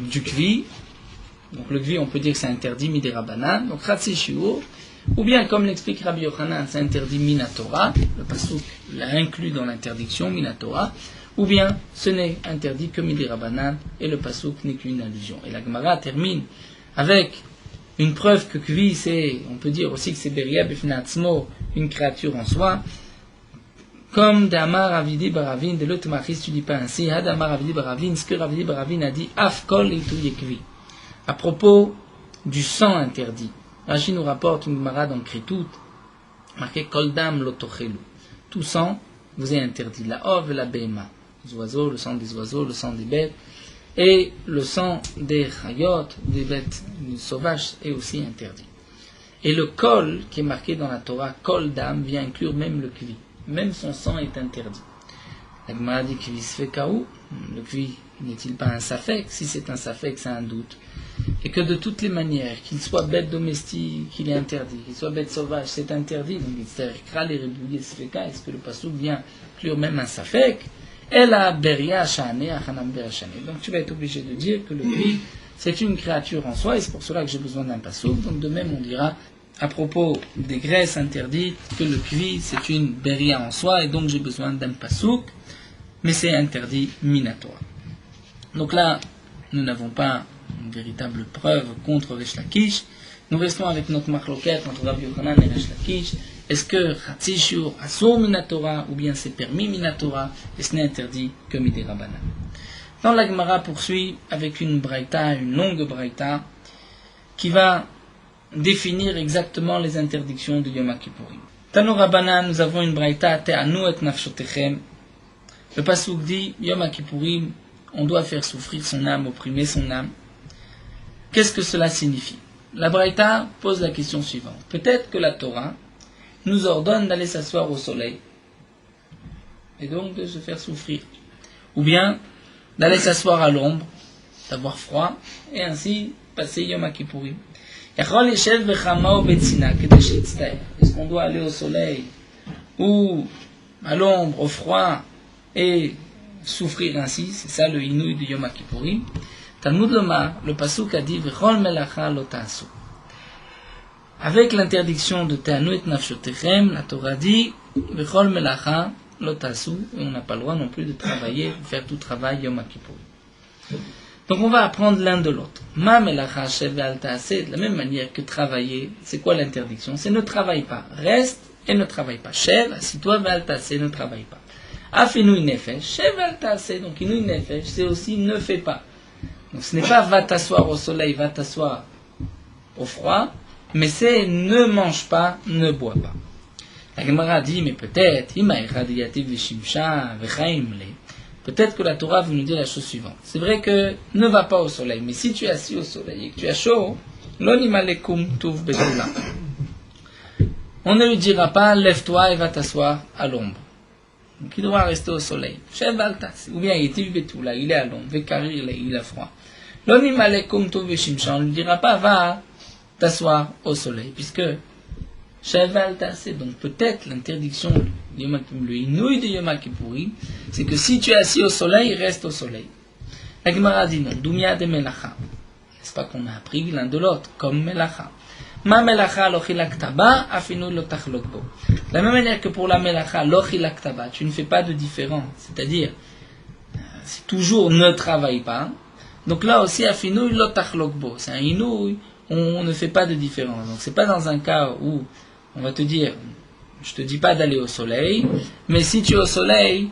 du kvi. Donc le kvi on peut dire que c'est interdit midera banan, donc chatsi shiur, ou bien comme l'explique Rabbi Yochanan, c'est interdit minatora, le pasuk l'a inclus dans l'interdiction minatora, ou bien ce n'est interdit que midera banan et le pasuk n'est qu'une allusion. Et la Gemara termine avec une preuve que kvi, c'est, on peut dire aussi que c'est beria bifnei atzmo, une créature en soi, comme d'Amar Avidi Baravin, de l'autre Machis, tu dis pas ainsi, Hadamar Avidi Baravin, ce que Avidi Baravin a dit, Afkol et tout yekvi, à propos du sang interdit. Rashi nous rapporte une Gemara dans Kritout, marqué Koldam lotochelu. Tout sang vous est interdit, la ov et la bema, les oiseaux, le sang des oiseaux, le sang des bêtes, et le sang des chayot, des bêtes sauvages, est aussi interdit. Et le kol, qui est marqué dans la Torah, kol d'âme, vient inclure même le kvi. Même son sang est interdit. La Gemara dit kvi se fait kaou. Le kvi n'est-il pas un safek? Si c'est un safek, c'est un doute. Et que de toutes les manières, qu'il soit bête domestique, il est interdit. Qu'il soit bête sauvage, c'est interdit. Donc il s'est les rébouillés se fait ka. Est-ce que le passouk vient inclure même un safek? Elle a beria shane, achanam beria shane. Donc tu vas être obligé de dire que le kvi, c'est une créature en soi, et c'est pour cela que j'ai besoin d'un passouk. Donc de même, on dira, à propos des graisses interdites, que le kvi, c'est une beria en soi, et donc j'ai besoin d'un passouk, mais c'est interdit minatoire. Donc là, nous n'avons pas une véritable preuve contre Resh Lakish. Nous restons avec notre marloquette entre Rabbi Yochanan et Resh Lakish. Est-ce que Chatzi Shiur asur minatora, ou bien c'est permis minatora, et ce n'est interdit que midei Rabbanan. Dans la Gemara poursuit avec une braïta, une longue braïta, qui va définir exactement les interdictions de Yom Kippourim. Tano Rabbanan, nous avons une braïta, Te'anu et nafshotechem. Le pasuk dit, Yom Kippourim, on doit faire souffrir son âme, opprimer son âme. Qu'est-ce que cela signifie? La braïta pose la question suivante. Peut-être que la Torah nous ordonne d'aller s'asseoir au soleil, et donc de se faire souffrir. Ou bien, d'aller s'asseoir à l'ombre, d'avoir froid, et ainsi passer Yom Kippourim. Est-ce qu'on doit aller au soleil, ou à l'ombre, au froid, et souffrir ainsi? C'est ça le inouï de Yom Kippourim. Talmud Lomar, le pasuk a dit V'chol melacha lo ta'asu. Avec l'interdiction de Te'anu et nafshotechem, la Torah dit V'chol melacha lo ta'asu, et on n'a pas le droit non plus de travailler, de faire tout travail Yom Kippourim. Donc on va apprendre l'un de l'autre. Ma melacha shev al ta'aseh, de la même manière que travailler, c'est quoi l'interdiction? C'est ne travaille pas, reste et ne travaille pas. Shev, assis-toi, ve'al ta'aseh, ne travaille pas. Afinui nefesh, shev al ta'aseh, donc inui nefesh, c'est aussi ne fais pas. Donc ce n'est pas va t'asseoir au soleil, va t'asseoir au froid, mais c'est ne mange pas, ne bois pas. La Gemara dit, mais peut-être, peut-être que la Torah veut nous dire la chose suivante. C'est vrai que ne va pas au soleil, mais si tu es assis au soleil et que tu as chaud, on ne lui dira pas, lève-toi et va t'asseoir à l'ombre. Donc il doit rester au soleil. Ou bien il est à l'ombre, il a froid. On ne lui dira pas, va t'asseoir au soleil, puisque donc peut-être l'interdiction, le inouï de Yom Kippourim, c'est que si tu es assis au soleil, reste au soleil. La Gemara dit non, Dumia de Melacha. N'est-ce pas qu'on a appris l'un de l'autre, comme Melacha. Ma Melacha lo chilaktaba, afinu lo tachlokbo. De la même manière que pour la Melacha lo chilaktaba, tu ne fais pas de différence, c'est-à-dire, c'est toujours ne travaille pas. Donc là aussi, afinu lo tachlokbo, c'est un inouï, on ne fait pas de différence. Donc c'est pas dans un cas où on va te dire, je te dis pas d'aller au soleil, mais si tu es au soleil,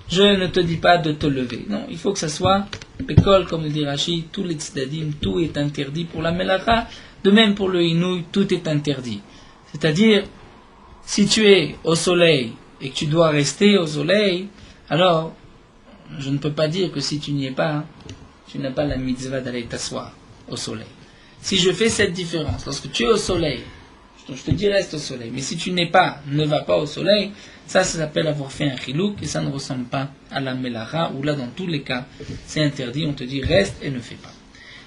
je ne te dis pas de te lever. Non, il faut que ça soit école, comme le dit Rashi, tous les tzedadim, tout est interdit pour la melacha, de même pour le inouï, tout est interdit. C'est-à-dire, si tu es au soleil et que tu dois rester au soleil, alors je ne peux pas dire que si tu n'y es pas, tu n'as pas la mitzvah d'aller t'asseoir au soleil. Si je fais cette différence, lorsque tu es au soleil, je te dis reste au soleil, mais si tu n'es pas, ne va pas au soleil, ça s'appelle avoir fait un chilouk, et ça ne ressemble pas à la melacha, où là dans tous les cas, c'est interdit, on te dit reste et ne fais pas.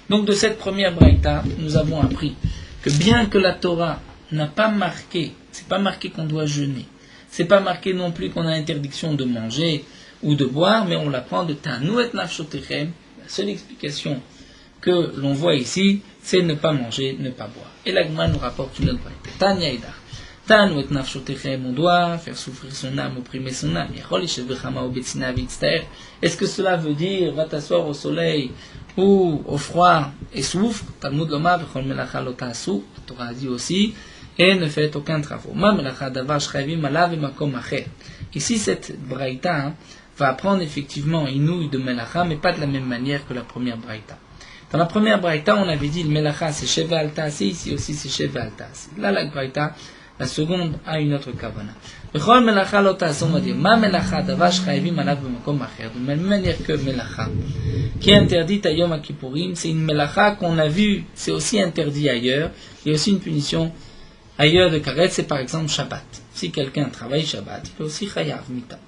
Donc de cette première braïta, nous avons appris que bien que la Torah n'a pas marqué, c'est pas marqué qu'on doit jeûner, c'est pas marqué non plus qu'on a interdiction de manger ou de boire, mais on l'apprend de Te'anu et nafshotechem. La seule explication que l'on voit ici, c'est ne pas manger, ne pas boire. Et la Gemara nous rapporte une autre braïta. Tanya Idar. Te'anu et nafshotechem, on doit faire souffrir son âme, opprimer son âme. Est-ce que cela veut dire va t'asseoir au soleil ou au froid et souffre? Talmud Lomar v'chol melacha lo ta'asu. La Torah a dit aussi, et ne faites aucun travail. Ma melacha davar shchayvim alav makom acher. Ici, cette braïta va apprendre effectivement inouï de melacha, mais pas de la même manière que la première braïta. Dans la première braïta, on avait dit le melacha c'est sheva al ta'asi, ici aussi c'est sheva al ta'asi. Là, la braïta, la seconde a une autre kavana. V'chol melacha lo ta'asu, on va dire ma melacha davar shchayvim alav makom acher. De la même manière que melacha, qui est interdite à Yom Kippourim, c'est une melacha qu'on a vu, c'est aussi interdit ailleurs. Il y a aussi une punition ailleurs de karet, c'est par exemple Shabbat. Si quelqu'un travaille Shabbat, il peut aussi chayav mita.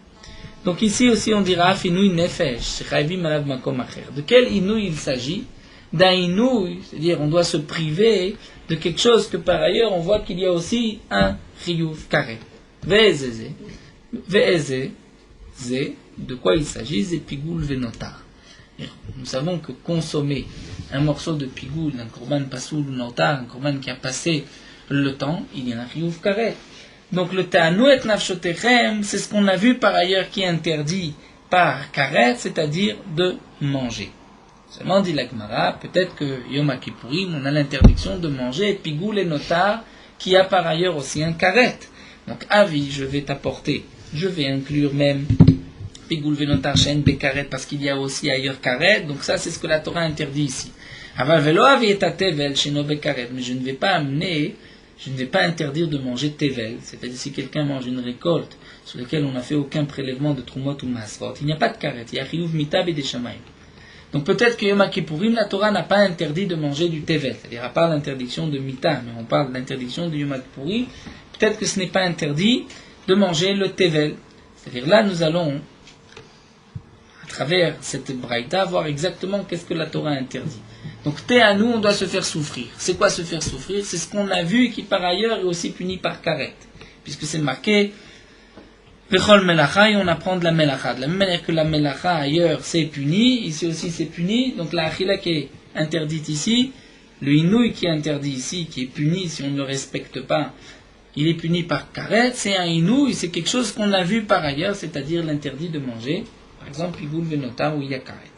Donc ici aussi on dira Afinouï nefesh, chayavim alav makom acher. De quel inouï il s'agit? D'un inouï, c'est-à-dire on doit se priver de quelque chose que par ailleurs on voit qu'il y a aussi un chiyuv karet. Ve'ezeze, de quoi il s'agit? C'est pigoul venotar. Nous savons que consommer un morceau de pigoul, un korban pasoul ou notar, un korban qui a passé le temps, il y a un chiyuv karet. Donc le ta'anu et nafshotechem, c'est ce qu'on a vu par ailleurs qui est interdit par karet, c'est-à-dire de manger. Seulement dit la Gemara, peut-être que Yom Kippourim, on a l'interdiction de manger pigoul et notar, qui a par ailleurs aussi un karet. Donc avis, je vais inclure même pigoul venotar shen bekaret, parce qu'il y a aussi ailleurs karet, donc ça c'est ce que la Torah interdit ici. Aval velo avi et tevel sheno bekaret, mais je ne vais pas interdire de manger tevel, c'est-à-dire si quelqu'un mange une récolte sur laquelle on n'a fait aucun prélèvement de trumot ou masrot, il n'y a pas de karet, il y a chiyuv mitab et des shamayim. Donc peut-être que Yom Kippourim, la Torah n'a pas interdit de manger du tevel, c'est-à-dire à part l'interdiction de mita, mais on parle de l'interdiction de Yom Kippourim, peut-être que ce n'est pas interdit de manger le tevel. C'est-à-dire là nous allons, à travers cette braïta, voir exactement qu'est-ce que la Torah interdit. Donc, à nous, on doit se faire souffrir. C'est quoi se faire souffrir? C'est ce qu'on a vu qui, par ailleurs, est aussi puni par karet. Puisque c'est marqué, Vechol melacha, et on apprend de la melacha. De la même manière que la melacha ailleurs, c'est puni, ici aussi c'est puni. Donc, la achila qui est interdite ici, le inouï qui est interdit ici, qui est puni si on ne le respecte pas, il est puni par karet. C'est un inouï, c'est quelque chose qu'on a vu par ailleurs, c'est-à-dire l'interdit de manger. Par exemple, pigoul venotar où il y a karet.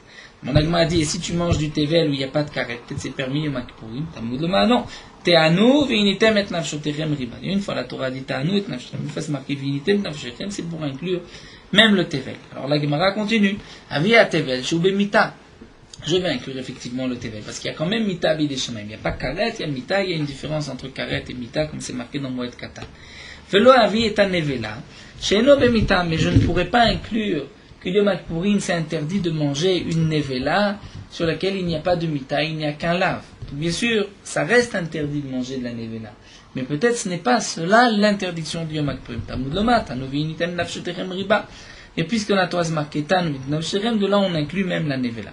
Mon agma a dit, et si tu manges du tevel où il n'y a pas de karet, peut-être c'est permis, Yom Kippourim, Talmud Loma, non. Te'anu ve'initem et nafshotechem riba. Une fois la Torah dit Te'anu et nafshotechem, une fois c'est marqué ve'initem nafshotechem, c'est pour inclure même le tevel. Alors la Gemara continue. Avia tevel, shube mita. Je vais inclure effectivement le tevel, parce qu'il y a quand même mita bideshamayim. Il n'y a pas karet, il y a mita, il y a une différence entre karet et mita, comme c'est marqué dans Moed Katan. Velo avi et anevela, she'eno be mita, mais je ne pourrais pas inclure que Yom Kippourim c'est interdit de manger une nevela sur laquelle il n'y a pas de mita, il n'y a qu'un lave. Bien sûr, ça reste interdit de manger de la nevela. Mais peut-être ce n'est pas cela l'interdiction du Yom Kippourim. Talmud Loma, Tanu v'initem nafshotechem riba. Et puisque la Torah marqué Tanu v'initem nafshotechem, de là on inclut même la nevela.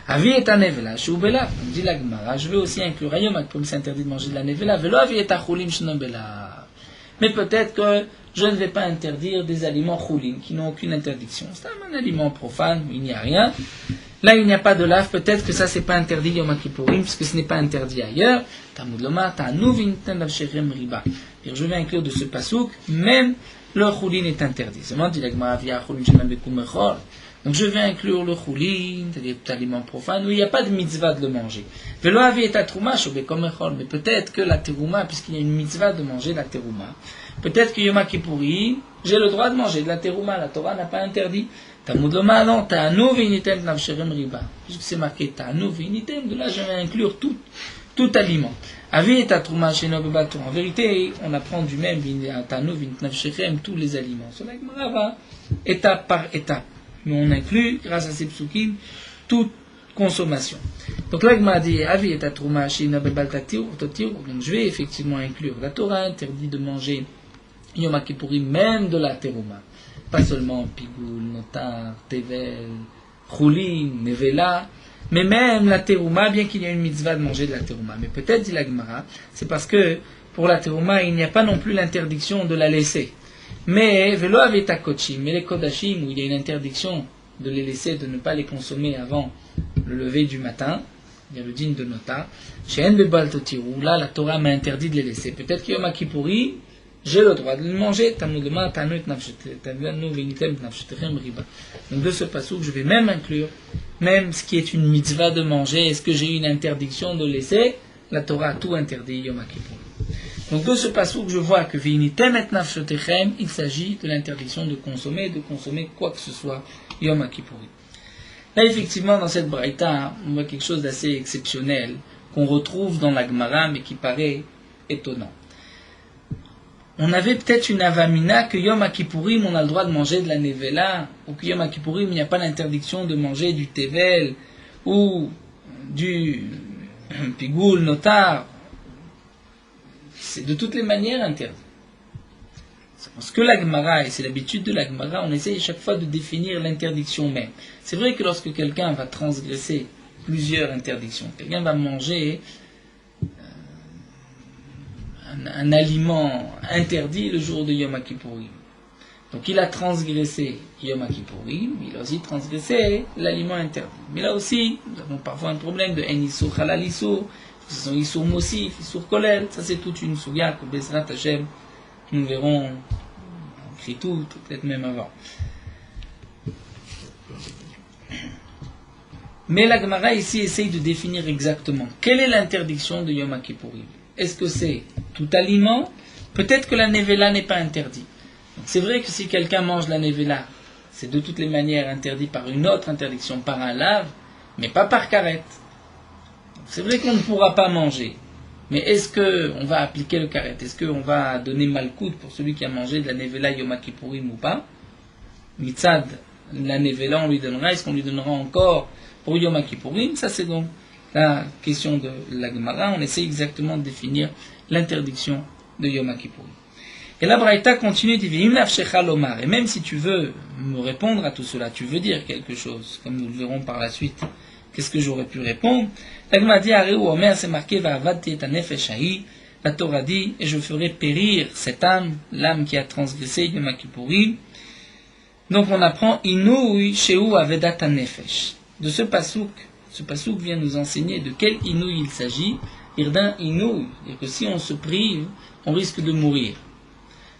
Avi et nevela, shubela. On dit la Gemara, je vais aussi inclure à Yom Kippourim c'est interdit de manger de la nevela. Velo avi et achulim shnobela. Mais peut-être que je ne vais pas interdire des aliments choulin, qui n'ont aucune interdiction. C'est un aliment profane, il n'y a rien. Là, il n'y a pas de lave, peut-être que ça, c'est pas interdit Yom Kippourim, puisque ce n'est pas interdit ailleurs. Talmud Loma, Ta'anu v'initem nafshechem riba. Je vais inclure de ce pasouk, même le choulin est interdit. Seulement, dit la Gemara, via choulin shenam bekum echol. Donc je vais inclure le choulin, c'est-à-dire l'aliment profane, où il n'y a pas de mitzvah de le manger. Velo avi et atrouma shobekom echol. Mais peut-être que la terouma, puisqu'il y a une mitzvah de manger la terouma, peut-être que Yom Kippourim, j'ai le droit de manger de la terouma, la Torah n'a pas interdit. Talmud Loma, non, ta'anu v'initem nafshechem riba. Puisque c'est marqué ta'anu v'initem, de là je vais inclure tout aliment. Avi et atrouma sheno bebato. En vérité, on apprend du même ta'anu v'initem nafshechem, tous les aliments. Cela va étape par étape. Mais on inclut, grâce à ces psukim, toute consommation. Donc là, il m'a dit, Avi et atrouma sheno bebaltatir, donc je vais effectivement inclure. La Torah interdit de manger Yom Kippourim, même de la terouma. Pas seulement pigoul, notar, tevel, choulin, nevela, mais même la terouma, bien qu'il y ait une mitzvah de manger de la terouma. Mais peut-être, dit la Gemara, c'est parce que pour la terouma, il n'y a pas non plus l'interdiction de la laisser. Mais velo aveta kochim, mais les kodashim, où il y a une interdiction de les laisser, de ne pas les consommer avant le lever du matin, il y a le digne de notar, chez En Bebal Totirou, là la Torah m'a interdit de les laisser. Peut-être qu'il y a Kippourim, j'ai le droit de le manger. Donc de ce passage, je vais même inclure, même ce qui est une mitzvah de manger, est-ce que j'ai une interdiction de laisser? La Torah a tout interdit, Yom Kippourim. Donc de ce passage, je vois que il s'agit de l'interdiction de consommer quoi que ce soit, Yom Kippourim. Là, effectivement, dans cette braïta, on voit quelque chose d'assez exceptionnel, qu'on retrouve dans la Gemara, mais qui paraît étonnant. On avait peut-être une avamina que Yom Kippourim, on a le droit de manger de la nevela, ou que Yom Kippourim, il n'y a pas l'interdiction de manger du tevel, ou du pigoul notar, c'est de toutes les manières interdit. Ce que la Gemara, et c'est l'habitude de la Gemara, on essaye chaque fois de définir l'interdiction même. C'est vrai que lorsque quelqu'un va transgresser plusieurs interdictions, quelqu'un va manger un aliment interdit le jour de Yom Kippourim. Donc il a transgressé Yom Kippourim, il a aussi transgressé l'aliment interdit. Mais là aussi, nous avons parfois un problème de En Issour Halal Issour, ce sont Issour Mosif, Issour Kolel, ça c'est toute une souga que Bezrat Hashem, nous verrons, on écrit tout, peut-être même avant. Mais la Gemara ici essaye de définir exactement quelle est l'interdiction de Yom Kippourim. Est-ce que c'est tout aliment? Peut-être que la nevela n'est pas interdite. Donc c'est vrai que si quelqu'un mange la nevela, c'est de toutes les manières interdit par une autre interdiction, par un lave, mais pas par carette. C'est vrai qu'on ne pourra pas manger. Mais est-ce qu'on va appliquer le karet? Est-ce qu'on va donner malkout pour celui qui a mangé de la nevela Yom Kippourim ou pas? Mitzad, la nevela on lui donnera. Est-ce qu'on lui donnera encore pour Yom Kippourim? Ça c'est donc la question de la Gemara. On essaie exactement de définir l'interdiction de Yom Kippourim. Et la Braïta continue de dire, et même si tu veux me répondre à tout cela, tu veux dire quelque chose, comme nous le verrons par la suite, qu'est-ce que j'aurais pu répondre? La Gemara dit, Omer, c'est marqué, la Torah dit, et je ferai périr cette âme, l'âme qui a transgressé Yom Kippourim. Donc on apprend, Inouï Sheu Avedat Nefesh. De ce pasouk vient nous enseigner de quel Inouï il s'agit, et d'un Inouï, c'est-à-dire que si on se prive, on risque de mourir.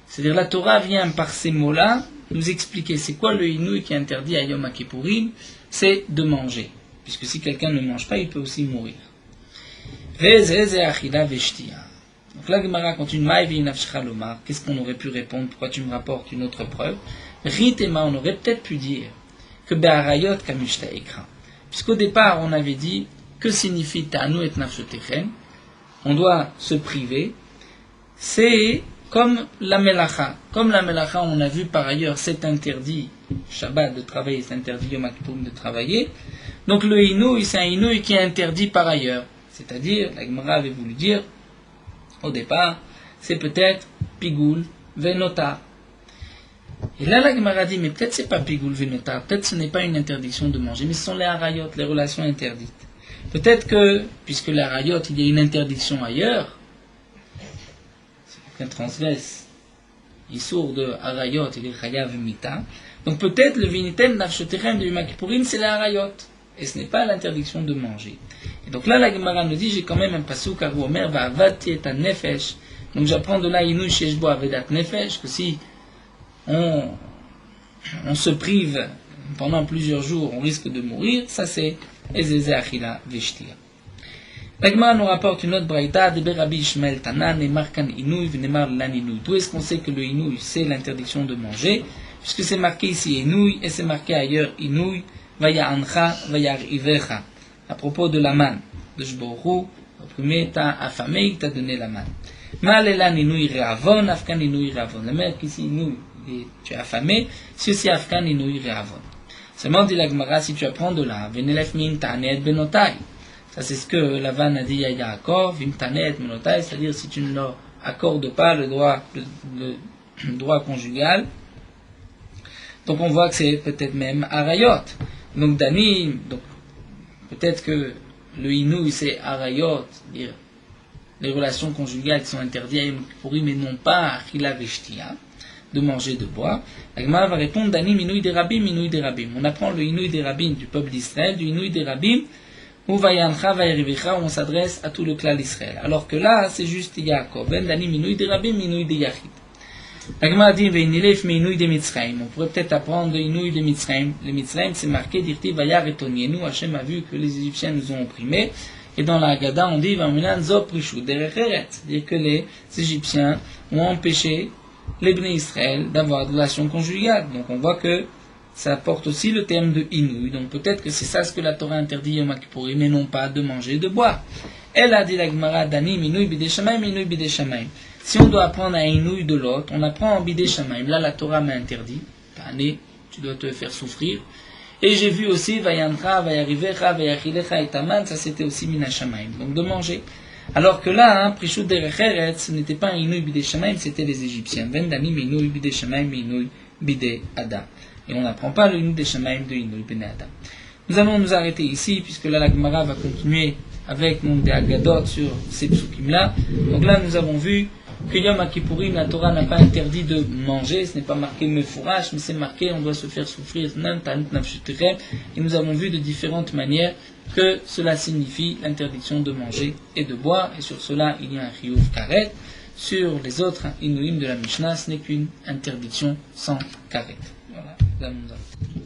C'est-à-dire la Torah vient par ces mots-là nous expliquer c'est quoi le Inouï qui est interdit à Yom Kippourim, c'est de manger. Puisque si quelqu'un ne mange pas, il peut aussi mourir. Donc la Gemara continue, qu'est-ce qu'on aurait pu répondre? Pourquoi tu me rapportes une autre preuve? Ritema, on aurait peut-être pu dire que Be'arayot Kamishta Ekra. Puisqu'au départ, on avait dit que signifie Ta'anu et Nafshotechem? On doit se priver. C'est comme la melacha. Comme la melacha, on a vu par ailleurs, c'est interdit Shabbat de travailler, c'est interdit Yom Kippourim de travailler. Donc le inouï, c'est un inouï qui est interdit par ailleurs. C'est-à-dire, la Gemara avait voulu dire, au départ, c'est peut-être Pigoul, Venota. Et là, la Gemara dit, mais peut-être c'est pas Pigoul, Venota, peut-être ce n'est pas une interdiction de manger, mais ce sont les harayot, les relations interdites. Peut-être que, puisque les harayot, il y a une interdiction ailleurs, quelqu'un transgresse Issour de harayot, il est chayav mita. Donc peut-être le vinitem nafshotechem de Yom Kippourim, c'est les harayot. Et ce n'est pas l'interdiction de manger. Et donc là, la Gemara nous dit, j'ai quand même un pasuk à Omer, va avati et nefesh. Donc j'apprends de là, inouï sheshbo avedat nefesh, que si on se prive pendant plusieurs jours, on risque de mourir. Ça c'est ezeze achila veshtia. La Gemara nous rapporte une autre braïta, de Rabbi Ishmael Tanan, et markan inouï, v'nemar lan inouï. D'où est-ce qu'on sait que le inouï, c'est l'interdiction de manger? Puisque c'est marqué ici inouï, et c'est marqué ailleurs inouï, vaya ancha, vaya rivecha. À propos de la manne, de Shborou, au premier, t'as affamé, il t'a donné la manne. Mal elan inouï reavon, afkan inouï reavon. La mère qui ici inouï, tu es affamé, si aussi afkan inouï reavon. Seulement dit la Gemara, si tu apprends de là, venelef min ta'anet benotai. Ça c'est ce que Lavan a dit à Yaakov, vimtanet benotai, c'est-à-dire si tu ne leur accordes pas le droit conjugal. Donc on voit que c'est peut-être même arayot. Donc Dani, donc peut-être que le inouï c'est arayot, c'est-à-dire les relations conjugales qui sont interdites à Yom Kippourim, mais non pas achila veshtia, de manger, de boire. La Gemara va répondre Dani minouï des rabbim, minouï des rabbim. On apprend le inouï des rabbim du peuple d'Israël, du inouï des rabbim, où vayancha vayarivicha, où on s'adresse à tout le clan d'Israël. Alors que là, c'est juste Yaakov. Ben Dani minouï des rabbim, minouï des yachid. La Gemara dit Veinilef minouï des Mitzrayim. On pourrait peut-être apprendre le inouï des Mitzrayim. Les Mitzrayim, c'est marqué dirti vayar etonienu. Hachem a vu que les Égyptiens nous ont opprimés. Et dans la Haggadah, on dit Vaminan zo prishu derecheret. C'est-à-dire que les Égyptiens ont empêché les Bnei Israël d'avoir de relations conjugales. Donc on voit que ça apporte aussi le terme de inouï. Donc peut-être que c'est ça ce que la Torah interdit Yom Kippourim, mais non pas de manger et de boire. Elle a dit la Gemara Dani minouï bidei shamayim, minouï bidei shamayim. Si on doit apprendre un inouï de l'autre, on apprend en bidei shamayim. Là la Torah m'a interdit. Pané, tu dois te faire souffrir. Et j'ai vu aussi vayantra, vayarivecha, vayachilecha et taman, ça c'était aussi mina shamayim. Donc de manger. Alors que là, hein, Prishut Derech Eretz, ce n'était pas un Inouï Bidei Shamaim, c'était les Égyptiens. Vendamim Inouï Bidei Shamaim, Inouï Bidei Adam. Et on n'apprend pas le Inouï des Shamaim de Inouï Bidei Adam. Nous allons nous arrêter ici, puisque là la Gemara va continuer avec mon des Agadot sur ces psukim-là. Donc là, nous avons vu que Yom Kippourim, la Torah n'a pas interdit de manger, ce n'est pas marqué Mefourash, mais c'est marqué on doit se faire souffrir, et nous avons vu de différentes manières que cela signifie l'interdiction de manger et de boire, et sur cela il y a un Chiyuv Karet. Sur les autres Inouïm de la Mishnah, ce n'est qu'une interdiction sans Karet. Voilà, là nous avons.